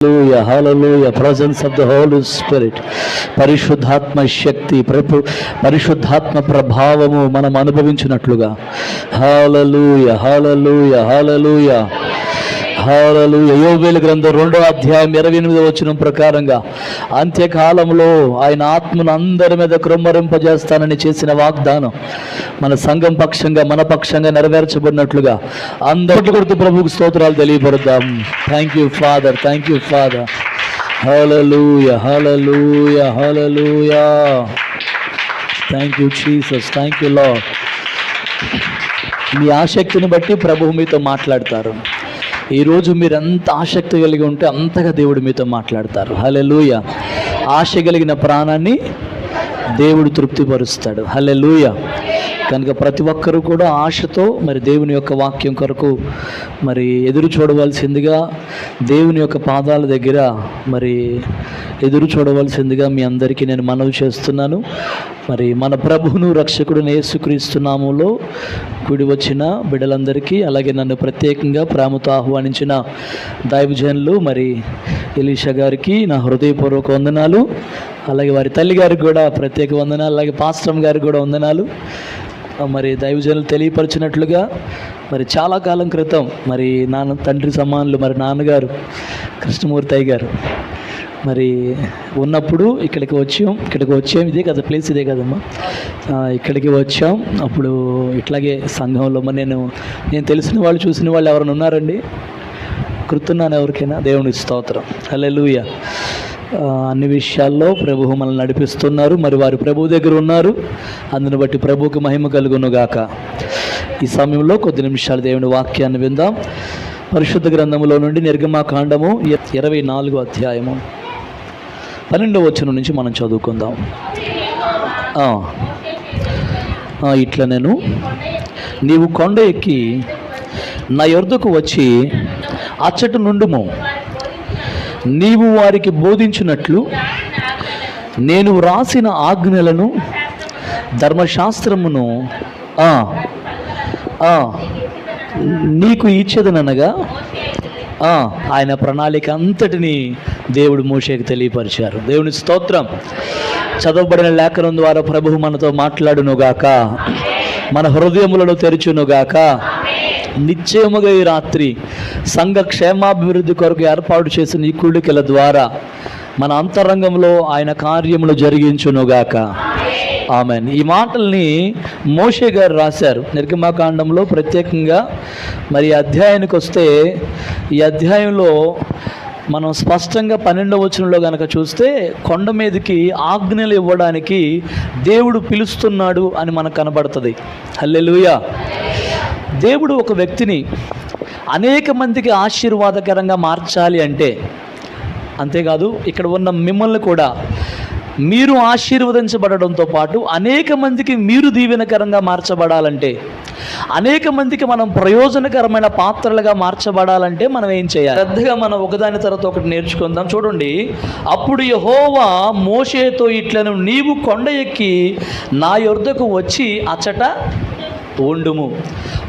Hallelujah, hallelujah, presence of the Holy Spirit, పరిశుద్ధాత్మ శక్తి, పరిశుద్ధాత్మ ప్రభావము మనం అనుభవించినట్లుగా. హల్లెలూయా, హల్లెలూయా, హల్లెలూయా, హల్లెలూయా. యోవేలు గ్రంథం 2వ అధ్యాయం 28వ వచనం ప్రకారంగా అంత్యకాలంలో ఆయన ఆత్మను అందరి మీద కృమ్మరింపజేస్తానని చేసిన వాగ్దానం మన సంఘం పక్షంగా మన పక్షంగా నెరవేర్చబడినట్లుగా అందరికీ కొడుతూ ప్రభువుకు స్తోత్రాలు తెలియపరుద్దాం. Thank you father, thank you father. Hallelujah, hallelujah, hallelujah. Thank you Jesus, thank you Lord. మీ ఆసక్తిని బట్టి ప్రభువు మీతో మాట్లాడతారు. ఈరోజు మీరు ఎంత ఆసక్తి కలిగి ఉంటే అంతగా దేవుడు మీతో మాట్లాడతారు. హల్లెలూయా. ఆశ కలిగిన ప్రాణాన్ని దేవుడు తృప్తిపరుస్తాడు. హల్లెలూయా. కనుక ప్రతి ఒక్కరూ కూడా ఆశతో మరి దేవుని యొక్క వాక్యం కొరకు మరి ఎదురు చూడవలసిందిగా, దేవుని యొక్క పాదాల దగ్గర మరి ఎదురు చూడవలసిందిగా మీ అందరికీ నేను మనవి చేస్తున్నాను. మరి మన ప్రభువును రక్షకుడుని యేసుక్రీస్తు నామములో కూడి వచ్చిన బిడ్డలందరికీ, అలాగే నన్ను ప్రత్యేకంగా ప్రేమతో ఆహ్వానించిన దైవజనులు మరి ఎలీషా గారికి నా హృదయపూర్వక వందనాలు, అలాగే వారి తల్లి గారికి కూడా ప్రత్యేక వందనాలు, అలాగే పాస్టర్ గారికి కూడా వందనాలు. మరి దైవజనులు తెలియపరిచినట్లుగా మరి చాలా కాలం క్రితం మరి తండ్రి సమానులు మరి నాన్నగారు కృష్ణమూర్తి అయ్య గారు మరి ఉన్నప్పుడు ఇక్కడికి వచ్చాం. ఇదే కదా ప్లేస్, ఇదే కదమ్మా. ఇక్కడికి వచ్చాం. అప్పుడు ఇట్లాగే సంఘంలో మరి నేను తెలిసిన వాళ్ళు చూసిన వాళ్ళు ఎవరైనా ఉన్నారండి? గుర్తున్నాను ఎవరికైనా? దేవుని స్తోత్రం. హల్లెలూయా. అన్ని విషయాల్లో ప్రభువు మనల్ని నడిపిస్తున్నారు. మరి వారు ప్రభువు దగ్గర ఉన్నారు. అందుని బట్టి ప్రభువుకి మహిమ కలుగునుగాక. ఈ సమయంలో కొద్ది నిమిషాలు దేవుని వాక్యాన్ని విందాం. పరిశుద్ధ గ్రంథములో నుండి నిర్గమాకాండము 24వ అధ్యాయము 12వ వచనం నుంచి మనం చదువుకుందాం. ఇట్లా నీవు కొండ ఎక్కి నా యొద్దకు వచ్చి అచ్చట నుండుము. నీవు వారికి బోధించినట్లు నేను వ్రాసిన ఆజ్ఞలను ధర్మశాస్త్రమును నీకు ఇచ్చేదనగా ఆయన ప్రణాళిక అంతటిని దేవుడు మోషేకి తెలియపరిచారు. దేవుని స్తోత్రం. చదవబడిన లేఖనం ద్వారా ప్రభువు మనతో మాట్లాడునుగాక, మన హృదయములను తెరుచునుగాక. నిశ్చయముగా ఈ రాత్రి సంఘ క్షేమాభివృద్ధి కొరకు ఏర్పాటు చేసిన ఈ కూడికల ద్వారా మన అంతరంగంలో ఆయన కార్యములు జరిగించునుగాక. ఆమెన్. ఈ మాటల్ని మోషే గారు రాశారు నిర్గమాకాండంలో. ప్రత్యేకంగా మరి అధ్యాయానికి వస్తే ఈ అధ్యాయంలో మనం స్పష్టంగా 12వ వచనంలో కనుక చూస్తే కొండ మీదకి ఆజ్ఞలు ఇవ్వడానికి దేవుడు పిలుస్తున్నాడు అని మనకు కనబడుతుంది. హల్లెలూయా. దేవుడు ఒక వ్యక్తిని అనేక మందికి ఆశీర్వాదకరంగా మార్చాలి అంటే, అంతేకాదు ఇక్కడ ఉన్న మిమ్మల్ని కూడా మీరు ఆశీర్వదించబడడంతో పాటు అనేక మందికి మీరు దీవెనకరంగా మార్చబడాలంటే, అనేక మందికి మనం ప్రయోజనకరమైన పాత్రలుగా మార్చబడాలంటే మనం ఏం చేయాలి? శ్రద్ధగా మనం ఒకదాని తర్వాత ఒకటి నేర్చుకుందాం. చూడండి. అప్పుడు యెహోవా మోషేతో ఇట్లను, నీవు కొండ ఎక్కి నా యొద్దకు వచ్చి అచ్చట ఉండుము.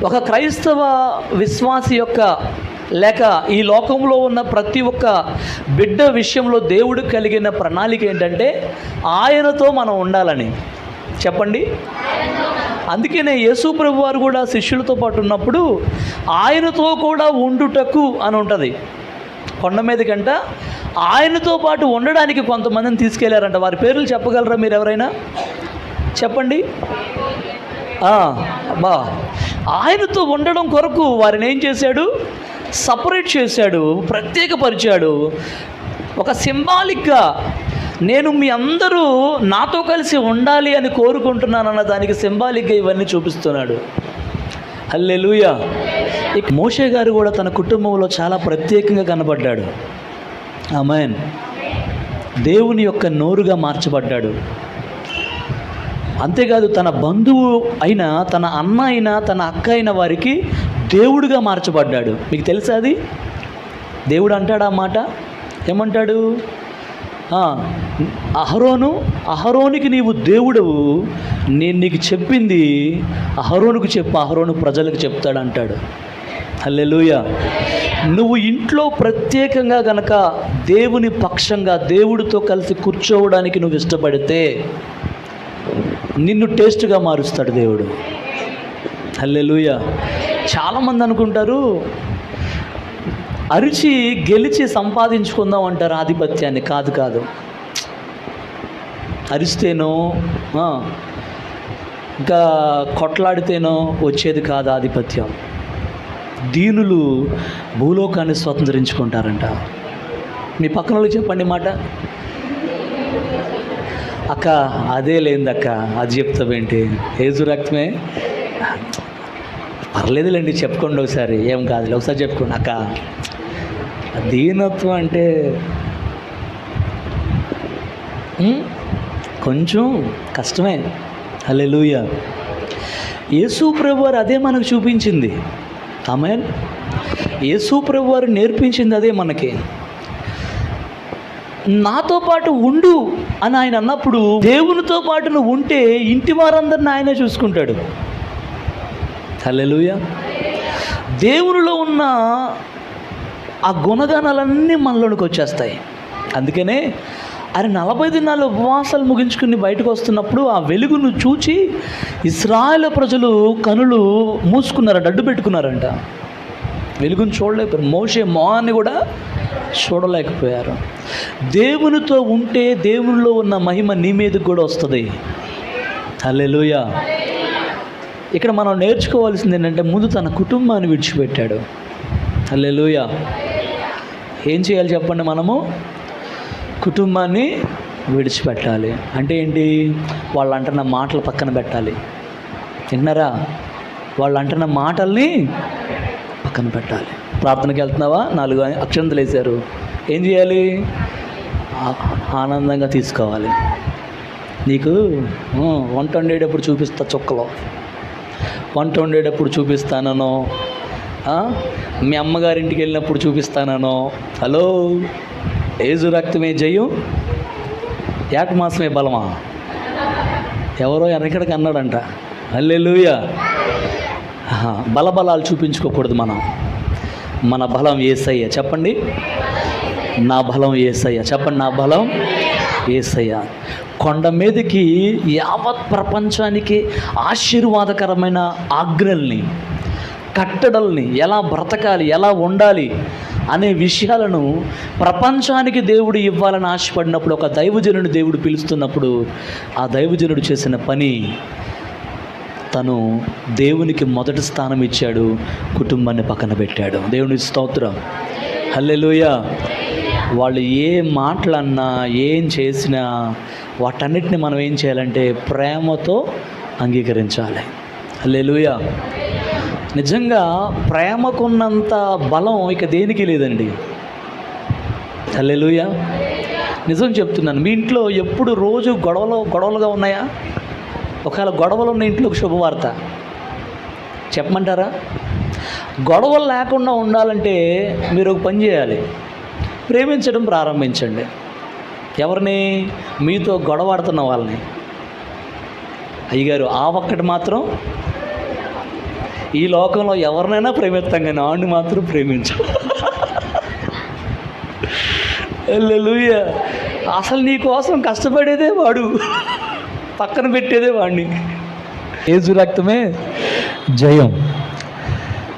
ఒక క్రైస్తవ విశ్వాసి యొక్క లేక ఈ లోకంలో ఉన్న ప్రతి ఒక్క బిడ్డ విషయంలో దేవుడు కలిగిన ప్రణాళిక ఏంటంటే ఆయనతో మనం ఉండాలని. చెప్పండి. అందుకనే యేసు ప్రభు వారు కూడా శిష్యులతో పాటు ఉన్నప్పుడు ఆయనతో కూడా ఉండుటకు అని ఉంటుంది. కొండ మీదకంట ఆయనతో పాటు ఉండడానికి కొంతమందిని తీసుకెళ్లారంట. వారి పేర్లు చెప్పగలరా మీరు ఎవరైనా? చెప్పండి. అబ్బా, ఆయనతో ఉండడం కొరకు వారిని ఏం చేశాడు? సపరేట్ చేశాడు, ప్రత్యేకపరిచాడు. ఒక సింబాలిక్గా నేను మీ అందరూ నాతో కలిసి ఉండాలి అని కోరుకుంటున్నానన్న దానికి సింబాలిక్గా ఇవన్నీ చూపిస్తున్నాడు. హల్లెలూయా. ఇక మోషే గారు కూడా తన కుటుంబంలో చాలా ప్రత్యేకంగా కనబడ్డాడు. ఆమేన్. దేవుని యొక్క నోరుగా మార్చబడ్డాడు. అంతేకాదు తన బంధువు అయినా, తన అన్న అయినా, తన అక్క అయిన వారికి దేవుడిగా మార్చబడ్డాడు. మీకు తెలుసా అది? దేవుడు అంటాడు ఆ మాట. ఏమంటాడు? అహరోనికి నీవు దేవుడవు, నేను నీకు చెప్పింది అహరోనుకు చెప్పు, అహరోను ప్రజలకు చెప్తాడు అంటాడు. హల్లెలూయా. నువ్వు ఇంట్లో ప్రత్యేకంగా గనక దేవుని పక్షంగా దేవుడితో కలిసి కూర్చోవడానికి నువ్వు ఇష్టపడితే నిన్ను టేస్ట్గా మారుస్తాడు దేవుడు. హల్లెలూయా. చాలామంది అనుకుంటారు అరిచి గెలిచి సంపాదించుకుందాం అంటారు ఆధిపత్యాన్ని. కాదు కాదు, అరిస్తేనో ఇంకా కొట్లాడితేనో వచ్చేది కాదు ఆధిపత్యం. దీనులు భూలోకాన్ని స్వతంత్రించుకుంటారంట. మీ పక్కన వాళ్ళకి చెప్పండి మాట. అక్క అదే లేదక్క, అది చెప్తావేంటి? ఏజు రక్తమే, పర్లేదులేండి చెప్పుకోండి ఒకసారి, ఏం కాదులే ఒకసారి చెప్పుకోండి. అక్క దీనత్వం అంటే కొంచెం కష్టమే. హల్లెలూయా. యేసు ప్రభువారు అదే మనకు చూపించింది. ఆమేన్. యేసు ప్రభువారు నేర్పించింది అదే మనకి. నాతో పాటు ఉండు అని ఆయన అన్నప్పుడు, దేవునితో పాటు నువ్వు ఉంటే ఇంటి వారందరిని ఆయనే చూసుకుంటాడు. హల్లెలూయా. దేవునిలో ఉన్న ఆ గుణగణాలన్నీ మనలోనికి వచ్చేస్తాయి. అందుకనే ఆయన 40 దినాలు ఉపవాసాలు ముగించుకుని బయటకు వస్తున్నప్పుడు ఆ వెలుగును చూచి ఇశ్రాయేలు ప్రజలు కనులు మూసుకున్నారంట, అడ్డు పెట్టుకున్నారంట. వెలుగును చూడలేకపోయారు. మోషే మొహాన్ని కూడా చూడలేకపోయారు. దేవునితో ఉంటే దేవునిలో ఉన్న మహిమ నీ మీదకి కూడా వస్తుంది. హల్లెలూయా. ఇక్కడ మనం నేర్చుకోవాల్సింది ఏంటంటే, ముందు తన కుటుంబాన్ని విడిచిపెట్టాడు. హల్లెలూయా. ఏం చేయాలి చెప్పండి? మనము కుటుంబాన్ని విడిచిపెట్టాలి. అంటే ఏంటి? వాళ్ళు అంటున్న మాటలు పక్కన పెట్టాలి. విన్నారా? వాళ్ళు అంటున్న మాటల్ని పక్కన పెట్టాలి. ప్రార్థనకి వెళ్తున్నావా? 4 అక్షంతలు వేశారు. ఏం చేయాలి? ఆనందంగా తీసుకోవాలి. నీకు వంట వండేటప్పుడు చూపిస్తా చుక్కలో, వంట వండేటప్పుడు చూపిస్తానో, మీ అమ్మగారింటికి వెళ్ళినప్పుడు చూపిస్తానో. హలో, ఏజు రక్తమే జయం, ఏట మాసమే బలమా? ఎవరో ఎనకడికి అన్నాడంట. హల్లెలూయా. బలబలాలు చూపించుకోకూడదు మనం. మన బలం యేసయ్య. చెప్పండి, నా బలం యేసయ్య. చెప్పండి, నా బలం యేసయ్య. కొండ మీదకి యావత్ ప్రపంచానికి ఆశీర్వాదకరమైన ఆజ్ఞల్ని, కట్టడల్ని, ఎలా బ్రతకాలి, ఎలా ఉండాలి అనే విషయాలను ప్రపంచానికి దేవుడు ఇవ్వాలని ఆశపడినప్పుడు, ఒక దైవజనుడు దేవుడు పిలుస్తున్నప్పుడు, ఆ దైవజనుడు చేసిన పని, తను దేవునికి మొదటి స్థానం ఇచ్చాడు, కుటుంబాన్ని పక్కన పెట్టాడు. దేవుని స్తోత్రం. హల్లెలూయా. వాళ్ళు ఏ మాటలన్నా ఏం చేసినా వాటన్నిటిని మనం ఏం చేయాలంటే ప్రేమతో అంగీకరించాలి. హల్లెలూయా. నిజంగా ప్రేమకున్నంత బలం ఇక దేనికి లేదండి. హల్లెలూయా. నిజం చెప్తున్నాను. మీ ఇంట్లో ఎప్పుడు రోజు గొడవలుగా ఉన్నాయా? ఒకవేళ గొడవలు ఉన్న ఇంట్లోకి శుభవార్త చెప్పమంటారా? గొడవలు లేకుండా ఉండాలంటే మీరు ఒక పని చేయాలి. ప్రేమించడం ప్రారంభించండి. ఎవరిని? మీతో గొడవాడుతున్న వాళ్ళని. అయ్యగారు ఆ ఒక్కటి మాత్రం, ఈ లోకంలో ఎవరినైనా ప్రేమిస్తాం కానీ ఆడిని మాత్రం ప్రేమించు. హల్లెలూయా. అసలు నీ కోసం కష్టపడేదే వాడు, పక్కన పెట్టేదే వాడిని. ఏజు రక్తమే జయం.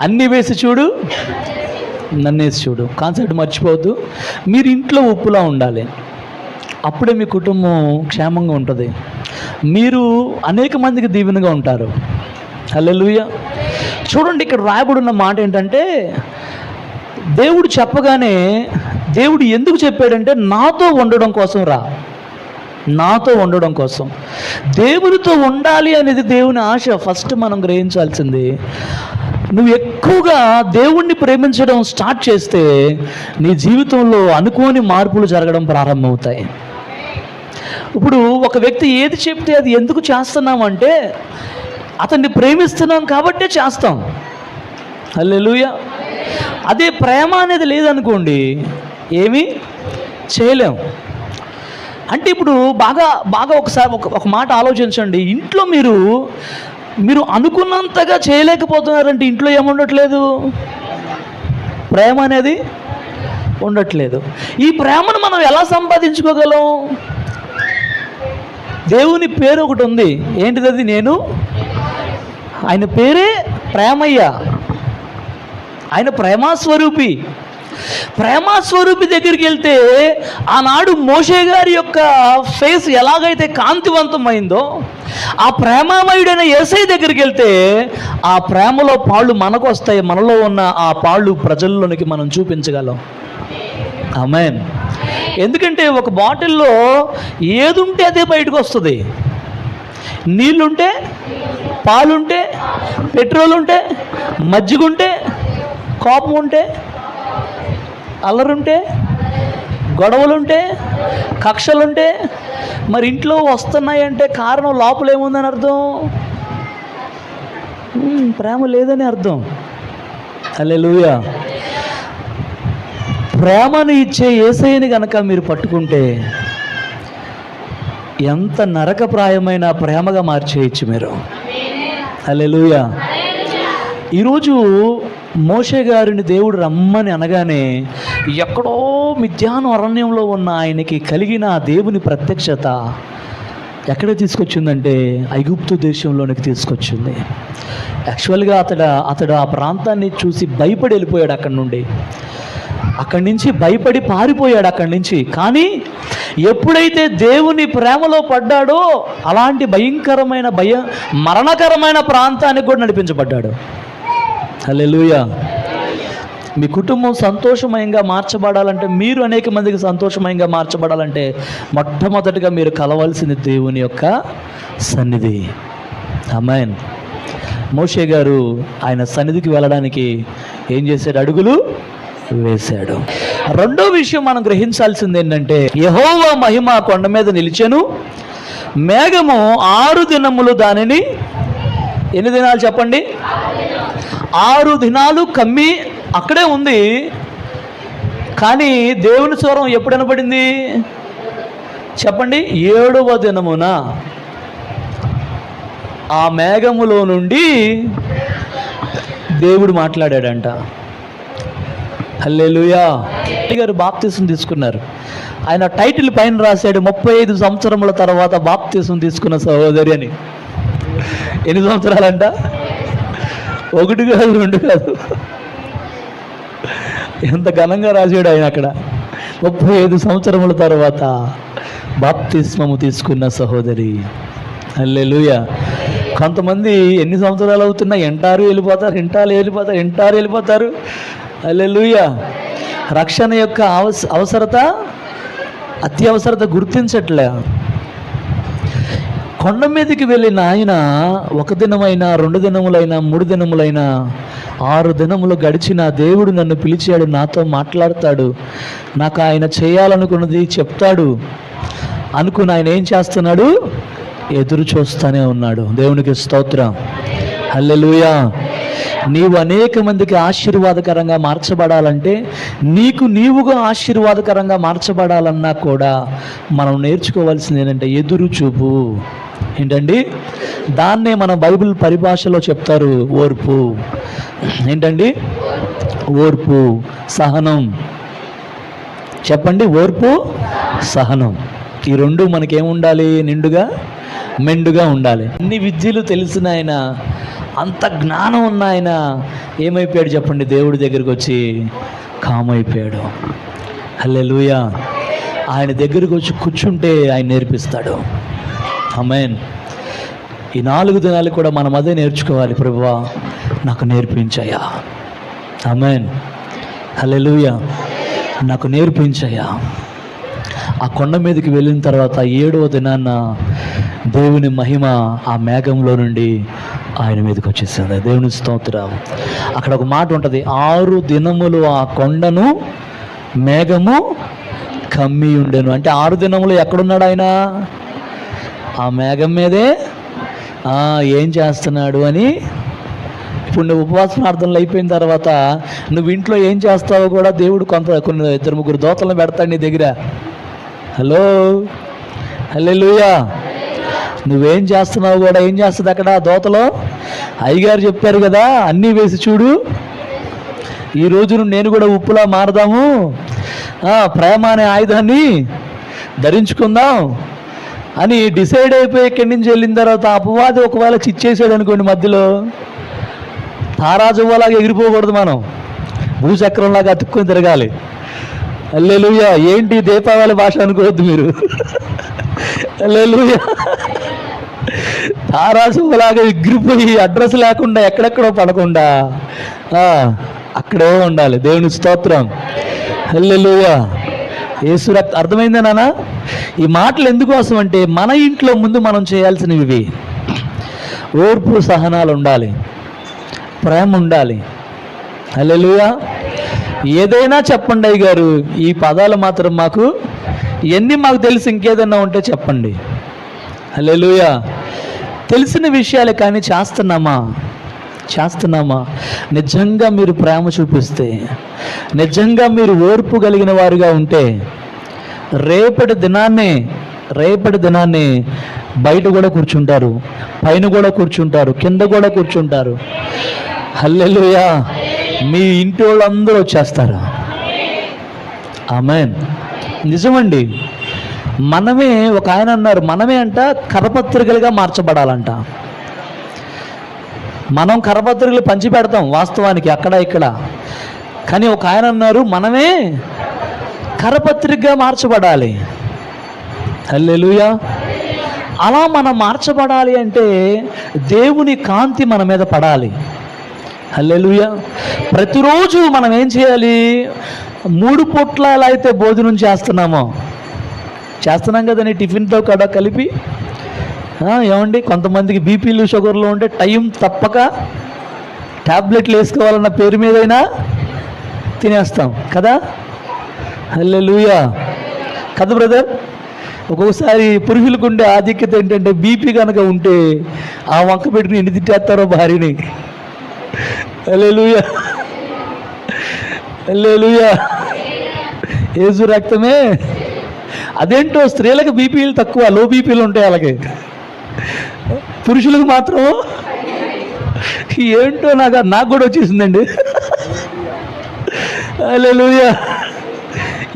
అన్నీ వేసి చూడు, నన్నేసి చూడు. కాన్సెప్ట్ మర్చిపోవద్దు. మీరు ఇంట్లో ఉప్పులా ఉండాలి. అప్పుడే మీ కుటుంబం క్షేమంగా ఉంటుంది. మీరు అనేక మందికి దీవెనగా ఉంటారు. హల్లెలూయా. చూడండి, ఇక్కడ రాయబడిన మాట ఏంటంటే, దేవుడు చెప్పగానే, దేవుడు ఎందుకు చెప్పాడంటే నాతో ఉండడం కోసం రా, నాతో ఉండడం కోసం. దేవునితో ఉండాలి అనేది దేవుని ఆశ. ఫస్ట్ మనం గ్రహించాల్సింది, నువ్వు ఎక్కువగా దేవుణ్ణి ప్రేమించడం స్టార్ట్ చేస్తే నీ జీవితంలో అనుకోని మార్పులు జరగడం ప్రారంభమవుతాయి. ఇప్పుడు ఒక వ్యక్తి ఏది చెప్తే అది ఎందుకు చేస్తున్నామంటే, అతన్ని ప్రేమిస్తున్నాం కాబట్టే చేస్తాం. హల్లెలూయా. అదే ప్రేమ అనేది లేదనుకోండి, ఏమీ చేయలేం. అంటే ఇప్పుడు బాగా ఒకసారి ఒక మాట ఆలోచించండి. ఇంట్లో మీరు అనుకున్నంతగా చేయలేకపోతున్నారంటే ఇంట్లో ఏముండట్లేదు? ప్రేమ అనేది ఉండట్లేదు. ఈ ప్రేమను మనం ఎలా సంపాదించుకోగలం? దేవుని పేరు ఒకటి ఉంది. ఏంటిది అది? ఆయన పేరే ప్రేమయ్య. ఆయన ప్రేమాస్వరూపి. ప్రేమాస్వరూపి దగ్గరికి వెళ్తే ఆనాడు మోషే గారి యొక్క ఫేస్ ఎలాగైతే కాంతివంతమైందో, ఆ ప్రేమామయుడైన యేసయ్య దగ్గరికి వెళ్తే ఆ ప్రేమలో పాళ్ళు మనకు వస్తాయి. మనలో ఉన్న ఆ పాళ్ళు ప్రజల్లోనికి మనం చూపించగలం. ఆమేన్. ఎందుకంటే ఒక బాటిల్లో ఏదుంటే అదే బయటకు వస్తుంది. నీళ్ళుంటే, పాలుంటే, పెట్రోల్ ఉంటే, మజ్జిగ ఉంటే, కోపం ఉంటే, అల్లరుంటే, గొడవలుంటే, కక్షలుంటే, మరి ఇంట్లో వస్తున్నాయంటే కారణం లోపల ఏముందని అర్థం? ప్రేమ లేదని అర్థం. హల్లెలూయా. ప్రేమను ఇచ్చే యేసయ్యని కనుక మీరు పట్టుకుంటే ఎంత నరకప్రాయమైన ప్రేమగా మార్చేయచ్చు మీరు. హల్లెలూయా. ఈరోజు మోషే గారిని దేవుడు రమ్మని అనగానే ఎక్కడో మిథ్యాను అరణ్యంలో ఉన్న ఆయనకి కలిగిన దేవుని ప్రత్యక్షత ఎక్కడ తీసుకొచ్చిందంటే ఐగుప్తు దేశంలోనికి తీసుకొచ్చింది. యాక్చువల్గా అతడు ఆ ప్రాంతాన్ని చూసి భయపడి వెళ్ళిపోయాడు. అక్కడి నుంచి భయపడి పారిపోయాడు అక్కడి నుంచి. కానీ ఎప్పుడైతే దేవుని ప్రేమలో పడ్డాడో అలాంటి మరణకరమైన ప్రాంతానికి కూడా నడిపించబడ్డాడు. హల్లెలూయా. మీ కుటుంబం సంతోషమయంగా మార్చబడాలంటే, మీరు అనేక మందికి సంతోషమయంగా మార్చబడాలంటే మొట్టమొదటిగా మీరు కలవాల్సింది దేవుని యొక్క సన్నిధి. ఆమేన్. మోషే గారు ఆయన సన్నిధికి వెళ్ళడానికి ఏం చేశాడు? అడుగులు వేశాడు. రెండో విషయం మనం గ్రహించాల్సింది ఏంటంటే, యెహోవా మహిమ కొండ మీద నిలిచెను, మేఘము 6 దినములు దానిని, ఎన్ని దినాలు చెప్పండి? 6 దినాలు కమ్మి అక్కడే ఉంది. కానీ దేవుని స్వరం ఎప్పుడు వినపడింది చెప్పండి? 7వ దినమున ఆ మేఘములో నుండి దేవుడు మాట్లాడాడంట. హల్లెలూయా. గారు బాప్తిసం తీసుకున్నారు. ఆయన టైటిల్ పైన రాశాడు 35 సంవత్సరముల తర్వాత బాప్తిసం తీసుకున్న సహోదరి అని. ఎన్ని సంవత్సరాలంట? 1 కాదు, 2 కాదు. ఎంత ఘనంగా రాశాడు ఆయన అక్కడ. 35 సంవత్సరముల తర్వాత బాప్తిస్మము తీసుకున్న సహోదరి. హల్లెలూయా. కొంతమంది ఎన్ని సంవత్సరాలు అవుతున్నా ఎంటారు వెళ్ళిపోతారు. హల్లెలూయా. రక్షణ యొక్క అత్యవసరత గుర్తించట్లే. కొండ మీదకి వెళ్ళిన ఆయన 1 దినమైనా, 2 దినములైనా, 3 దినములైనా, 6 దినములు గడిచిన దేవుడు నన్ను పిలిచాడు, నాతో మాట్లాడతాడు, నాకు ఆయన చేయాలనుకున్నది చెప్తాడు అనుకుని ఆయన ఏం చేస్తున్నాడు? ఎదురు చూస్తూనే ఉన్నాడు. దేవునికి స్తోత్రం. హల్లెలూయా. నీవు అనేక మందికి ఆశీర్వాదకరంగా మార్చబడాలంటే, నీవుగా ఆశీర్వాదకరంగా మార్చబడాలన్నా కూడా మనం నేర్చుకోవాల్సింది ఏంటంటే ఎదురు చూపు. ఏంటండి? దాన్నే మన బైబిల్ పరిభాషలో చెప్తారు ఓర్పు. ఏంటండి? ఓర్పు, సహనం. చెప్పండి. ఓర్పు, సహనం. ఈ రెండు మనకేముండాలి? నిండుగా మెండుగా ఉండాలి. అన్ని విద్యలు తెలిసిన ఆయన, అంత జ్ఞానం ఉన్న ఆయన ఏమైపోయాడు చెప్పండి? దేవుడి దగ్గరికి వచ్చి కామైపోయాడు. హల్లెలూయా. ఆయన దగ్గరికి వచ్చి కూర్చుంటే ఆయన నేర్పిస్తాడు. ఆమేన్. ఈ 4 దినాలు కూడా మనం అదే నేర్చుకోవాలి. ప్రభువా నాకు నేర్పించయ్యా. ఆమేన్. హల్లెలూయా. నాకు నేర్పించయ్యా. ఆ కొండ మీదకి వెళ్ళిన తర్వాత 7వ దినాన్న దేవుని మహిమ ఆ మేఘంలో నుండి ఆయన మీదకి వచ్చేసింది. దేవుని స్తోత్రం. అక్కడ ఒక మాట ఉంటుంది, 6 దినములు ఆ కొండను మేఘము కమ్మి ఉండెను. అంటే 6 దినములు ఎక్కడున్నాడు ఆయన? ఆ మేఘం మీదే. ఏం చేస్తున్నాడు అని ఇప్పుడు నువ్వు ఉపవాస ప్రార్థనలు అయిపోయిన తర్వాత నువ్వు ఇంట్లో ఏం చేస్తావో కూడా దేవుడు కొన్ని 2-3 దూతలను పెడతాడు నీ దగ్గర. హలో, హల్లెలూయా. నువ్వేం చేస్తున్నావు కూడా ఏం చేస్తుంది అక్కడ దోతలో? అయ్యగారు చెప్పారు కదా, అన్నీ వేసి చూడు, ఈ రోజు నుండి నేను కూడా ఉప్పులా మారదాము, ప్రేమ అనే ఆయుధాన్ని ధరించుకుందాం అని డిసైడ్ అయిపోయి ఇక్కడి నుంచి వెళ్ళిన తర్వాత అపవాది ఒకవేళ చిచ్చేసాడు అనుకోండి, మధ్యలో తారాజువ్వలాగా ఎగిరిపోకూడదు, మనం భూచక్రంలాగా అతుక్కొని తిరగాలి. హల్లెలూయా. ఏంటి దీపావళి భాష అనుకోవద్దు మీరు. హల్లెలూయా. తారాజువ్వలాగా ఎగిరిపోయి అడ్రస్ లేకుండా ఎక్కడెక్కడో పడకుండా అక్కడే ఉండాలి. దేవుని స్తోత్రం. హల్లెలూయా. యేసు రక్తం. అర్థమైందా నాన్న? ఈ మాటలు ఎందుకోసం అంటే మన ఇంట్లో ముందు మనం చేయాల్సినవి ఇవి. ఓర్పు సహనాలు ఉండాలి, ప్రేమ ఉండాలి. హల్లెలూయా. ఏదైనా చెప్పండి అయ్య గారు, ఈ పదాలు మాత్రం మాకు ఇవన్నీ మాకు తెలిసి ఇంకేదన్నా ఉంటే చెప్పండి. హల్లెలూయా. తెలిసిన విషయాలే కానీ చేస్తున్నామా? నిజంగా మీరు ప్రేమ చూపిస్తే, నిజంగా మీరు ఓర్పు కలిగిన వారుగా ఉంటే రేపటి దినాన్ని బయట కూడా కూర్చుంటారు, పైన కూడా కూర్చుంటారు, కింద కూడా కూర్చుంటారు. హల్లెలూయా. మీ ఇంటి వాళ్ళందరూ వచ్చేస్తారు. ఆమేన్. నిజమండి. మనమే, ఒక ఆయన అన్నారు, మనమే అంట కరపత్రికలుగా మార్చబడాలంట. మనం కరపత్రికలు పంచి పెడతాం వాస్తవానికి అక్కడ ఇక్కడ, కానీ ఒక ఆయన అన్నారు మనమే కరపత్రికగా మార్చబడాలి. హల్లెలూయా. అలా మనం మార్చబడాలి అంటే దేవుని కాంతి మన మీద పడాలి. హల్లెలూయా. ప్రతిరోజు మనం ఏం చేయాలి? 3 పూట్ల ఎలా అయితే భోజనం చేస్తున్నాం కదండి, టిఫిన్తో కూడా కలిపి. ఏమండి, కొంతమందికి బీపీలు షుగర్లు ఉంటే టైం తప్పక ట్యాబ్లెట్లు వేసుకోవాలన్న పేరు మీదైనా తినేస్తాం కదా. హల్లెలూయా. కదా బ్రదర్? ఒక్కొక్కసారి పురుషులకు ఉండే ఆధిక్యత ఏంటంటే బీపీ కనుక ఉంటే ఆ వంక పెట్టుకుని ఎన్ని తిట్టేస్తారో భార్యని. హల్లెలూయా. హల్లెలూయా. యేసు రక్తమే. అదేంటో స్త్రీలకు బీపీలు తక్కువ, లో బీపీలు ఉంటాయి అలాగే, పురుషులకు మాత్రం ఏంటో నాకు కూడా వచ్చేసిందండి. హల్లెలూయా.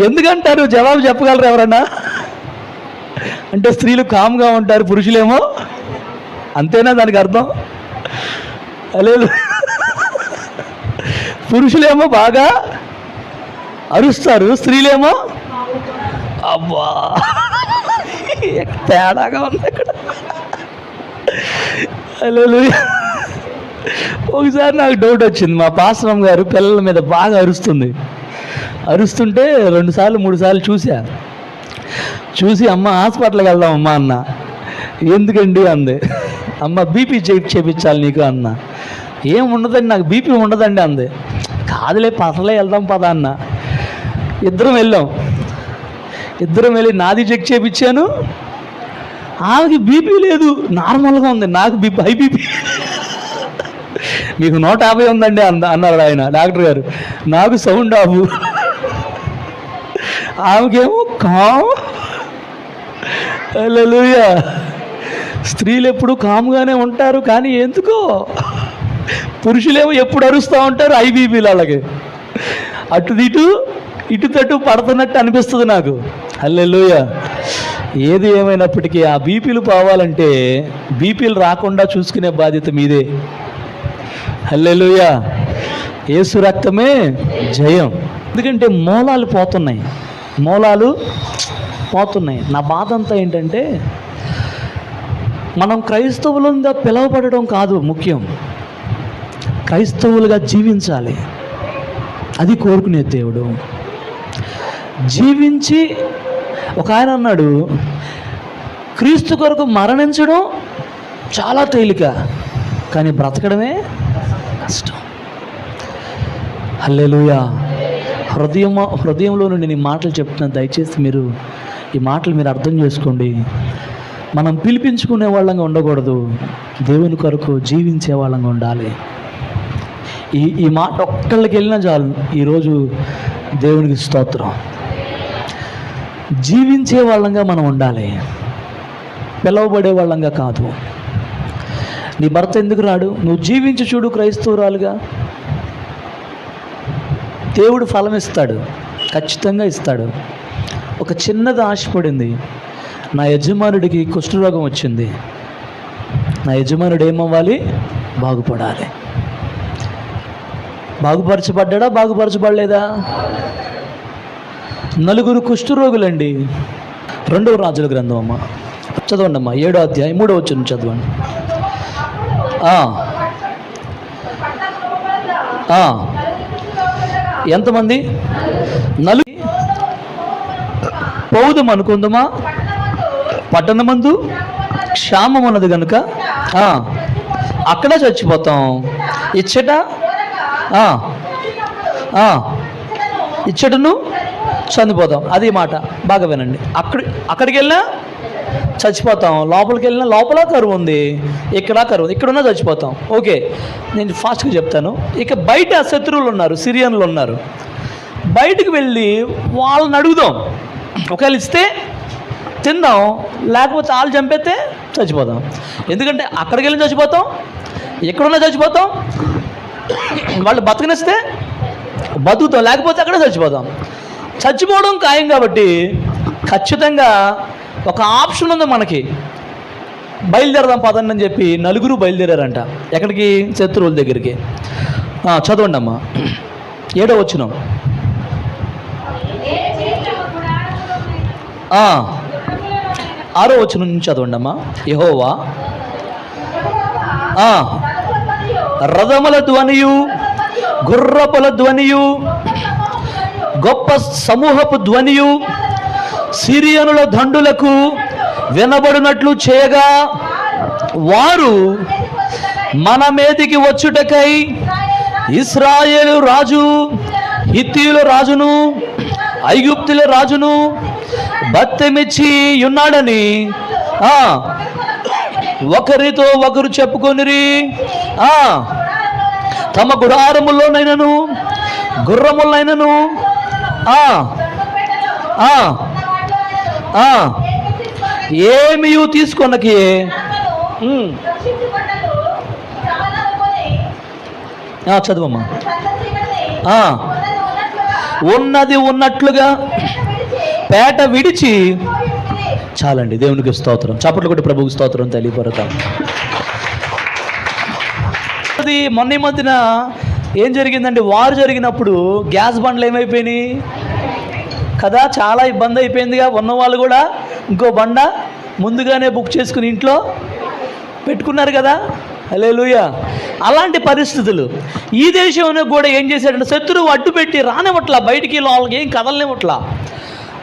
ఎందుకంటారు? జవాబు చెప్పగలరు ఎవరన్నా? అంటే స్త్రీలు కామ్గా ఉంటారు, పురుషులేమో అంతేనా దానికి అర్థం? హల్లెలూయా. పురుషులేమో బాగా అరుస్తారు, స్త్రీలేమో అబ్బా తేడాగా ఉంది ఇక్కడ. హల్లెలూయా. ఒకసారి నాకు డౌట్ వచ్చింది. మా పాస్టర్ గారు పిల్లల మీద బాగా అరుస్తుంటే 2 సార్లు 3 సార్లు చూసి అమ్మ హాస్పిటల్కి వెళ్దాం అమ్మ అన్న. ఎందుకండి అంది. అమ్మ బీపీ చేయించాలి నీకు అన్న. ఏం ఉండదండి, నాకు బీపీ ఉండదండి అంది. కాదులే పసలే వెళ్దాం పదా అన్న. ఇద్దరం వెళ్ళి నాది చెక్ చేయించాను. ఆమెకి బీపీ లేదు, నార్మల్గా ఉంది. నాకు హై బీపీ. మీకు 150 ఉందండి అన్నారు ఆయన, డాక్టర్ గారు. నాకు సౌండ్ ఆఫ్, ఆమెకేమో కామ్. హల్లెలూయా. స్త్రీలు ఎప్పుడు కామ్గానే ఉంటారు, కానీ ఎందుకో పురుషులేమో ఎప్పుడు అరుస్తూ ఉంటారు, హై బీపీలు. అలాగే ఇటు తట్టు పడుతున్నట్టు అనిపిస్తుంది నాకు. హల్లెలూయా. ఏది ఏమైనప్పటికీ ఆ బీపీలు పోవాలంటే, బీపీలు రాకుండా చూసుకునే బాధ్యత మీదే. హల్లెలూయా. యేసు రక్తమే జయం. ఎందుకంటే మూలాలు పోతున్నాయి. నా బాధ అంతా ఏంటంటే, మనం క్రైస్తవులుగా పిలువబడడం కాదు ముఖ్యం, క్రైస్తవులుగా జీవించాలి. అది కోరుకునే దేవుడు. జీవించి, ఒక ఆయన అన్నాడు, క్రీస్తు కొరకు మరణించడం చాలా తేలిక, కానీ బ్రతకడమే కష్టం. హల్లెలూయా. హృదయంలో నుండి నేను మాటలు చెప్తున్నాను. దయచేసి మీరు ఈ మాటలు మీరు అర్థం చేసుకోండి. మనం పిలిపించుకునే వాళ్ళంగా ఉండకూడదు, దేవుని కొరకు జీవించే వాళ్ళంగా ఉండాలి. ఈ మాట ఒక్కళ్ళకి వెళ్ళినా చాలు. ఈరోజు దేవునికి స్తోత్రం. జీవించే వాళ్ళంగా మనం ఉండాలి, పిలవబడే వాళ్ళంగా కాదు. నీ భర్త ఎందుకు రాడు? నువ్వు జీవించి చూడు క్రైస్తవురాలుగా. దేవుడు ఫలం ఇస్తాడు, ఖచ్చితంగా ఇస్తాడు. ఒక చిన్నది ఆశపడింది, నా యజమానుడికి కుష్ఠరోగం వచ్చింది, నా యజమానుడు ఏమవ్వాలి? బాగుపడాలి. బాగుపరచబడ్డా? బాగుపరచబడలేదా? నలుగురు కుష్ఠరోగులండి. 2వ రాజుల గ్రంథం అమ్మ, చదవండి అమ్మా, 7వ అధ్యాయం 3వ వచనం చదవండి. ఎంతమంది? పౌదం అనుకుందామా? పట్టణమందు క్షామం ఉన్నది కనుక అక్కడ చచ్చిపోతాం, ఇచ్చట ఇచ్చటను చనిపోతాం. అది మాట బాగా వినండి. అక్కడికి వెళ్ళినా చచ్చిపోతాం, లోపలికి వెళ్ళినా లోపల కరువు ఉంది, ఇక్కడ కరువు ఉంది, ఇక్కడున్నా చచ్చిపోతాం. ఓకే, నేను ఫాస్ట్గా చెప్తాను. ఇక బయట శత్రువులు ఉన్నారు, సిరియన్లు ఉన్నారు. బయటకు వెళ్ళి వాళ్ళని అడుగుదాం, ఒకవేళ ఇస్తే తిందాం, లేకపోతే వాళ్ళు చంపేస్తే చచ్చిపోతాం. ఎందుకంటే అక్కడికి వెళ్ళి చచ్చిపోతాం, ఎక్కడున్నా చచ్చిపోతాం. వాళ్ళు బతకనిస్తే బతుకుతాం, లేకపోతే అక్కడే చచ్చిపోతాం. చచ్చిపోవడం ఖాయం కాబట్టి ఖచ్చితంగా ఒక ఆప్షన్ ఉంది మనకి. బయలుదేరదాం పదండి అని చెప్పి నలుగురు బయలుదేరారంట. ఎక్కడికి? శత్రువుల దగ్గరికి. చదవండి అమ్మా, 7వ వచనం. 6వ వచనం నుంచి చదవండి అమ్మా. యెహోవా రథముల ధ్వనియు, గుర్రపుల ధ్వనియు, గొప్ప సమూహపు ధ్వనియు సిరియనుల దండులకు వినబడినట్లు చేయగా వారు మన మీదికి వచ్చుటకై ఇశ్రాయేలు రాజు, హిత్తీయుల రాజును, ఐగుప్తుల రాజును బత్తెమిచ్చి ఉన్నాడని ఒకరితో ఒకరు చెప్పుకొనిరి. తమ గుడారముల్లోనైనను గుర్రములైనను ఏమీ తీసుకొనకి చదువమ్మా. ఉన్నది ఉన్నట్లుగా పేట విడిచి, చాలండి. దేవునికి స్తోత్రం. చప్పట్లు కొట్టి ప్రభువుకి స్తోత్రం తెలియపడతాం. అది మొన్న మధ్యన ఏం జరిగిందంటే, వారు జరిగినప్పుడు గ్యాస్ బండ్లు ఏమైపోయినాయి కదా, చాలా ఇబ్బంది అయిపోయిందిగా. ఉన్నవాళ్ళు కూడా ఇంకో బండ ముందుగానే బుక్ చేసుకుని ఇంట్లో పెట్టుకున్నారు కదా. హల్లెలూయా. అలాంటి పరిస్థితులు ఈ దేశంలో కూడా ఏం చేశాడంటే, శత్రువు అడ్డు పెట్టి రానివ్వట్లా, బయటికి లోపలికి ఏం కదలనివ్వట్లా.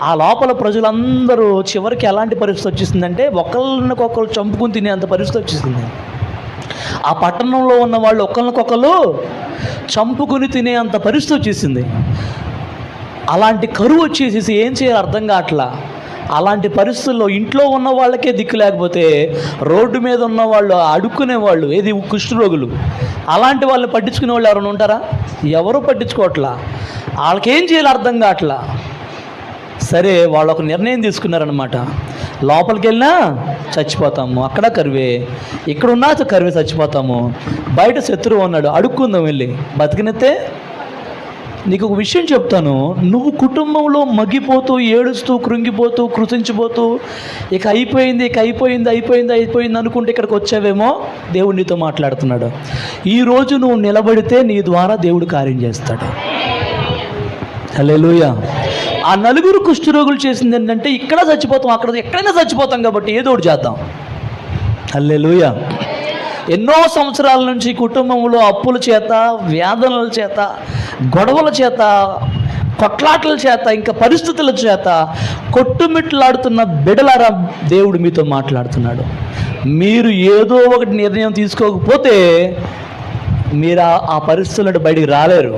ఆ లోపల ప్రజలందరూ చివరికి ఎలాంటి పరిస్థితి వచ్చేసిందంటే, ఒకళ్ళనికొకరు చంపుకుని తినేంత పరిస్థితి వచ్చేసింది. ఆ పట్టణంలో ఉన్న వాళ్ళు ఒకళ్ళనికొకరు చంపుకుని తినేంత పరిస్థితి వచ్చేసింది. అలాంటి కరువు వచ్చేసేసి ఏం చేయాలి అర్థం కావట్లా. అలాంటి పరిస్థితుల్లో ఇంట్లో ఉన్న వాళ్ళకే దిక్కు లేకపోతే రోడ్డు మీద ఉన్న వాళ్ళు, అడుక్కునే వాళ్ళు, ఏది కుష్ఠరోగులు, అలాంటి వాళ్ళని పట్టించుకునే వాళ్ళు ఎవరైనా ఉంటారా? ఎవరు పట్టించుకోవట్లా. వాళ్ళకేం చేయాలి అర్థం కావట్లా. సరే, వాళ్ళు ఒక నిర్ణయం తీసుకున్నారనమాట. లోపలికి వెళ్ళినా చచ్చిపోతాము, అక్కడ కరువే, ఇక్కడున్నా కరువే, చచ్చిపోతాము. బయట శత్రువు ఉన్నాడు, అడుక్కుందాం వెళ్ళి బతికినైతే. నీకు ఒక విషయం చెప్తాను, నువ్వు కుటుంబంలో మగ్గిపోతూ, ఏడుస్తూ, కృంగిపోతూ, కృషించిపోతూ, ఇక అయిపోయింది, ఇక అయిపోయింది, అయిపోయింది, అయిపోయింది అనుకుంటే ఇక్కడికి వచ్చావేమో, దేవుడు నీతో మాట్లాడుతున్నాడు. ఈరోజు నువ్వు నిలబడితే నీ ద్వారా దేవుడు కార్యం చేస్తాడు. హల్లెలూయా. ఆ నలుగురు కుష్ఠరోగులు చేసింది ఏంటంటే, ఇక్కడ చచ్చిపోతాం, అక్కడ ఎక్కడైనా చచ్చిపోతాం కాబట్టి ఏదో ఒకటి చేద్దాం. హల్లెలూయా. ఎన్నో సంవత్సరాల నుంచి కుటుంబంలో అప్పుల చేత, వేదనల చేత, గొడవల చేత, కొట్లాటల చేత, ఇంకా పరిస్థితుల చేత కొట్టుమిట్లాడుతున్న బిడలారా, దేవుడు మీతో మాట్లాడుతున్నాడు. మీరు ఏదో ఒకటి నిర్ణయం తీసుకోకపోతే మీరు ఆ పరిస్థితుల నుండి బయటికి రాలేరు.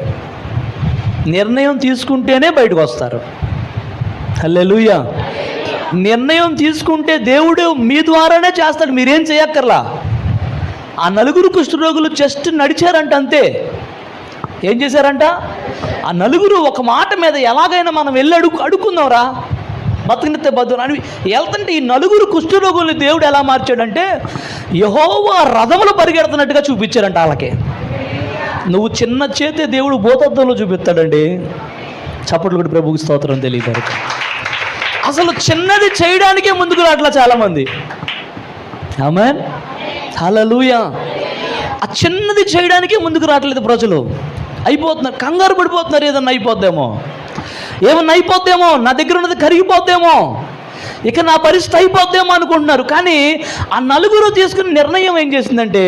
నిర్ణయం తీసుకుంటేనే బయటకు వస్తారు. హల్లెలూయా. నిర్ణయం తీసుకుంటే దేవుడు మీ ద్వారానే చేస్తాడు, మీరేం చేయక్కర్లా. ఆ నలుగురు కుష్ఠరోగులు జస్ట్ నడిచారంట, అంతే. ఏం చేశారంట? ఆ నలుగురు ఒక మాట మీద ఎలాగైనా మనం వెళ్ళి అడుక్కుందాంరా, బతుకునితే బతుకు అని వెళ్తుంటే ఈ నలుగురు కుష్ఠరోగుల్ని దేవుడు ఎలా మార్చాడంటే, యెహోవా రథములు పరిగెడుతున్నట్టుగా చూపించారంట వాళ్ళకి. నువ్వు చిన్న చేతే దేవుడు భూతత్వంలో చూపిస్తాడండి. చప్పట్లు కూడా ప్రభువుకి స్తోత్రం తెలియదు. అసలు చిన్నది చేయడానికే ముందుకు రావట్లా చాలామంది. ఆమేన్, హల్లెలూయా. ఆ చిన్నది చేయడానికే ముందుకు రావట్లేదు ప్రజలు. అయిపోతున్నారు, కంగారు పడిపోతున్నారు. ఏమన్నా అయిపోద్దేమో, నా దగ్గర ఉన్నది కరిగిపోద్దేమో, ఇక నా పరిస్థితి అయిపోద్దేమో అనుకుంటున్నారు. కానీ ఆ నలుగురు తీసుకున్న నిర్ణయం ఏం చేసిందంటే,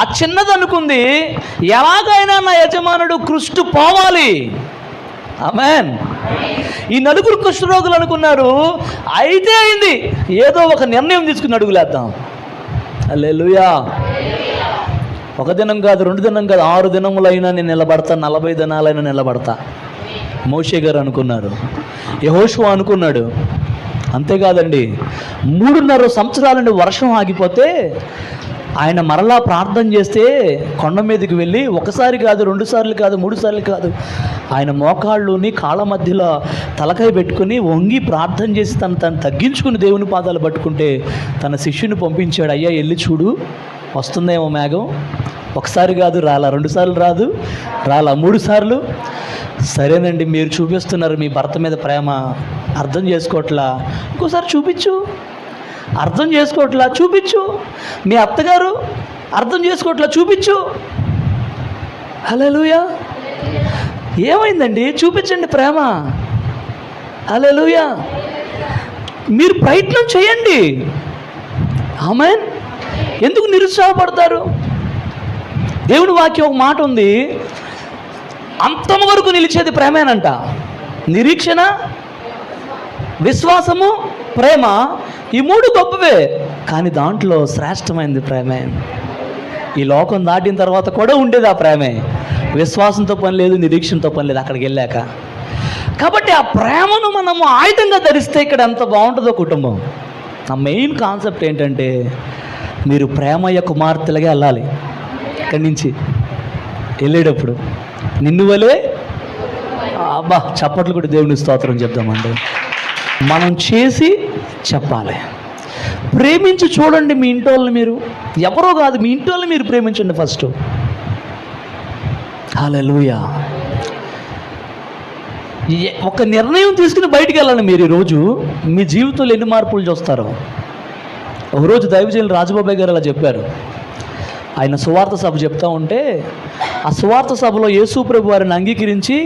ఆ చిన్నది అనుకుంది ఎలాగైనా నా యజమానుడు కృష్టు పోవాలి. ఆమేన్. ఈ నలుగురు కుష్ఠరోగులు అనుకున్నారు, అయితే అయింది, ఏదో ఒక నిర్ణయం తీసుకుని అడుగులేద్దాం. హల్లెలూయా. ఒక దినం కాదు, 2 దినం కాదు, 6 దినములైనా నేను నిలబడతా, 40 దినాలైనా నిలబడతా. మోషే గారు అనుకున్నారు, యెహోషువ అనుకున్నాడు. అంతేకాదండి, 3.5 సంవత్సరాల నుండి వర్షం ఆగిపోతే ఆయన మరలా ప్రార్థన చేస్తే కొండ మీదకి వెళ్ళి 1 సారి కాదు, 2 సార్లు కాదు, 3 సార్లు కాదు, ఆయన మోకాళ్ళుని కాళ్ళ మధ్యలో తలకాయ పెట్టుకుని వంగి ప్రార్థన చేసి తను తగ్గించుకుని దేవుని పాదాలు పట్టుకుంటే తన శిష్యుని పంపించాడు. అయ్యా వెళ్ళి చూడు, వస్తుందేమో మేఘం. 1 సారి కాదు రాలా, 2 సార్లు రాలా, 3 సార్లు. సరేనండి, మీరు చూపిస్తున్నారు మీ భర్త మీద ప్రేమ, అర్థం చేసుకోవట్లా, ఇంకోసారి చూపించు. అర్థం చేసుకోవట్లా, చూపించు. మీ అత్తగారు అర్థం చేసుకోవట్లా, చూపించు. హల్లెలూయా. ఏమైందండి? చూపించండి ప్రేమ. హల్లెలూయా. మీరు ప్రయత్నం చేయండి. ఆమేన్. ఎందుకు నిరుత్సాహపడతారు? దేవుని వాక్యం ఒక మాట ఉంది, అంతం వరకు నిలిచేది ప్రేమేనంట. నిరీక్షణ, విశ్వాసము, ప్రేమ, ఈ 3 గొప్పవే, కానీ దాంట్లో శ్రేష్టమైనది ప్రేమే. ఈ లోకం దాటిన తర్వాత కూడా ఉండేది ఆ ప్రేమే. విశ్వాసంతో పని లేదు, నిరీక్షణతో పని లేదు అక్కడికి వెళ్ళాక. కాబట్టి ఆ ప్రేమను మనము ఆయుధంగా ధరిస్తే ఇక్కడ ఎంత బాగుంటుందో కుటుంబం. నా మెయిన్ కాన్సెప్ట్ ఏంటంటే, మీరు ప్రేమయ్య కుమార్తెలుగా వెళ్ళాలి. ఇక్కడి నుంచి వెళ్ళేటప్పుడు నిన్ను వలే, అబ్బా చప్పట్లు కూడా దేవుని స్తోత్రం చెప్దామండి. మనం చేసి చెప్పాలి. ప్రేమించి చూడండి మీ ఇంటోళ్ళని. మీరు ఎవరో కాదు, మీ ఇంటోళ్ళని మీరు ప్రేమించండి ఫస్ట్. హల్లెలూయా. ఒక నిర్ణయం తీసుకుని బయటికి వెళ్ళండి. మీరు ఈరోజు మీ జీవితంలో ఎన్ని మార్పులు చూస్తారో. ఒకరోజు దైవజనులు రాజబాబాయ్ గారు అలా చెప్పారు. ఆయన సువార్త సభ చెప్తా ఉంటే, ఆ సువార్త సభలో యేసు ప్రభు వారిని అంగీకరించి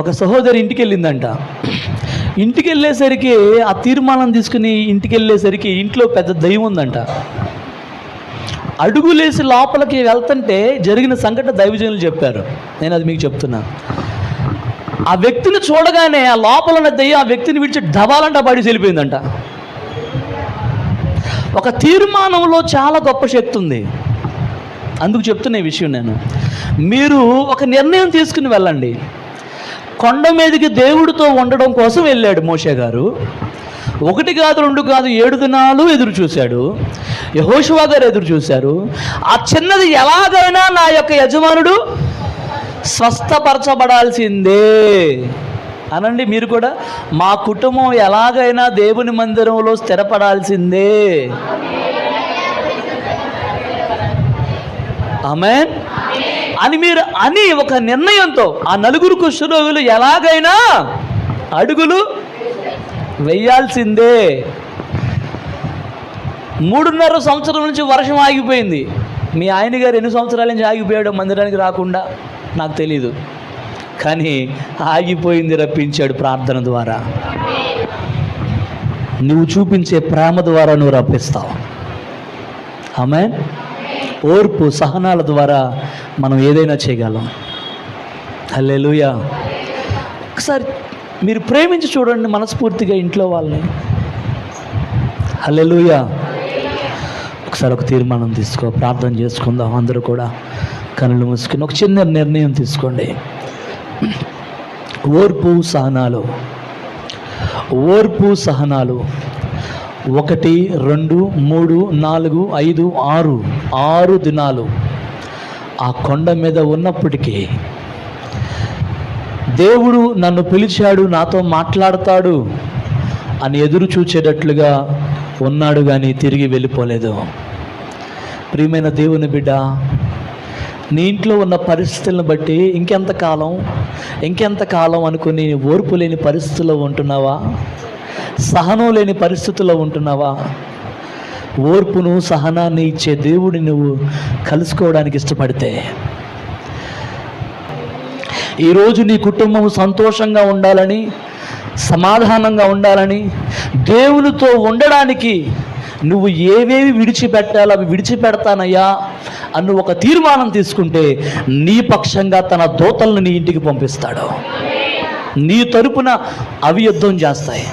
ఒక సహోదరి ఇంటికి వెళ్ళిందంట. ఇంటికి వెళ్ళేసరికి ఆ తీర్మానం తీసుకుని ఇంటికి వెళ్ళేసరికి ఇంట్లో పెద్ద దయ్యం ఉందంట. అడుగులేసి లోపలికి వెళ్తుంటే జరిగిన సంఘటన దైవజనులు చెప్పారు. నేను అది మీకు చెప్తున్నా. ఆ వ్యక్తిని చూడగానే ఆ లోపల ఉన్న దయ్యం ఆ వ్యక్తిని విడిచి దబాలంట పడి వెళ్ళిపోయిందంట. ఒక తీర్మానంలో చాలా గొప్ప శక్తి ఉంది. అందుకు చెప్తున్న ఈ విషయం నేను. మీరు ఒక నిర్ణయం తీసుకుని వెళ్ళండి. కొండ మీదకి దేవుడితో ఉండడం కోసం వెళ్ళాడు మోషే గారు. 1 కాదు, 2 కాదు, 7 దినాలు ఎదురు చూశాడు. యెహోషువ గారు ఎదురు చూశారు. ఆ చిన్నది ఎలాగైనా నా యొక్క యజమానుడు స్వస్థపరచబడాల్సిందే అనండి. మీరు కూడా, మా కుటుంబం ఎలాగైనా దేవుని మందిరంలో స్థిరపడాల్సిందే. ఆమేన్ అని మీరు అని ఒక నిర్ణయంతో ఆ 4 కుష్ఠరోగులు ఎలాగైనా అడుగులు వెయ్యాల్సిందే. 3.5 సంవత్సరం నుంచి వర్షం ఆగిపోయింది. మీ ఆయన గారు ఎన్ని సంవత్సరాల నుంచి ఆగిపోయాడో మందిరానికి రాకుండా నాకు తెలీదు, కానీ ఆగిపోయింది రప్పించాడు ప్రార్థన ద్వారా. నువ్వు చూపించే ప్రేమ ద్వారా నువ్వు రప్పిస్తావు. ఆమేన్. ఓర్పు, సహనాల ద్వారా మనం ఏదైనా చేయగలం. హల్లెలూయా. ఒకసారి మీరు ప్రేమించి చూడండి మనస్ఫూర్తిగా ఇంట్లో వాళ్ళని. హల్లెలూయా. ఒకసారి ఒక తీర్మానం తీసుకో, ప్రార్థన చేసుకుందాం. అందరూ కూడా కనులు మూసుకుని ఒక చిన్న నిర్ణయం తీసుకోండి. ఓర్పు సహనాలు, ఓర్పు సహనాలు. 1, 2, 3, 4, 5, 6 దినాలు ఆ కొండ మీద ఉన్నప్పటికీ దేవుడు నన్ను పిలిచాడు, నాతో మాట్లాడతాడు అని ఎదురు చూచేటట్లుగా ఉన్నాడు, కానీ తిరిగి వెళ్ళిపోలేదు. ప్రియమైన దేవుని బిడ్డ, నీ ఇంట్లో ఉన్న పరిస్థితులను బట్టి ఇంకెంతకాలం అనుకుని ఓర్పు లేని పరిస్థితుల్లో ఉంటున్నావా? సహనం లేని పరిస్థితుల్లో ఉంటున్నావా? ఓర్పును సహనాన్ని ఇచ్చే దేవుడిని నువ్వు కలుసుకోవడానికి ఇష్టపడితే, ఈరోజు నీ కుటుంబం సంతోషంగా ఉండాలని, సమాధానంగా ఉండాలని, దేవునితో ఉండడానికి నువ్వు ఏవేవి విడిచిపెట్టాలో అవి విడిచిపెడతానయ్యా అన్ను ఒక తీర్మానం తీసుకుంటే, నీ పక్షంగా తన దూతలను నీ ఇంటికి పంపిస్తాడు. నీ తరపున అవి యుద్ధం చేస్తాయి.